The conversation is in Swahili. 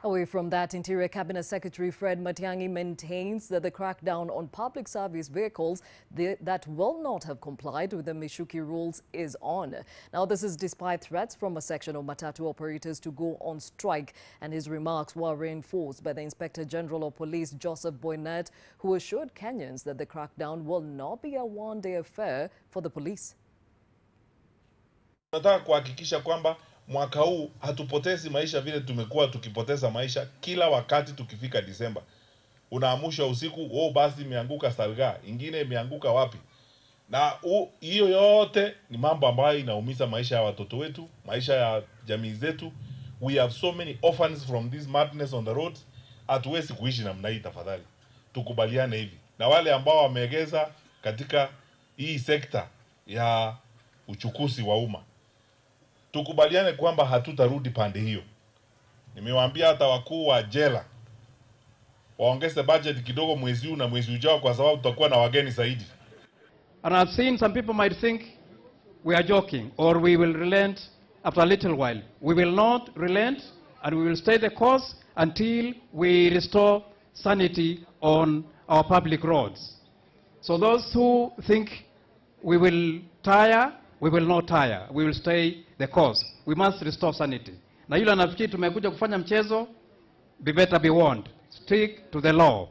Away from that, Interior Cabinet Secretary Fred Matiang'i maintains that the crackdown on public service vehicles that will not have complied with the Mishuki rules is on. Now, this is despite threats from a section of Matatu operators to go on strike, and his remarks were reinforced by the Inspector General of Police, Joseph Boynet, who assured Kenyans that the crackdown will not be a one-day affair for the police. Nataka kuhakikisha kwamba mwaka huu hatupotezi maisha vile tumekuwa tukipoteza maisha kila wakati tukifika Disemba. Unaamusha usiku, basi imeanguka Salga, ingine imeanguka wapi. Na hiyo yote ni mambo ambayo inaumiza maisha ya watoto wetu, maisha ya jamii zetu. We have so many orphans from this madness on the roads. Hatuwezi kuishi namna hii tafadhali. Tukubaliane hivi. Na wale ambao wameegeza katika hii sekta ya uchukuzi wa umma, tukubaliane kwamba hatutarudi pande hiyo. Nimewaambia hata wakuu wa jela waongeze budget kidogo mwezi huu na mwezi ujao, kwa sababu tutakuwa na wageni zaidi. And I've seen some people might think we are joking or we will relent after a little while. We will not relent, and we will stay the course until we restore sanity on our public roads. So those who think we will tire, we will not tire. We will stay the course. We must restore sanity. Na yule anafikiri tumekuja kufanya mchezo, be better be warned. Stick to the law.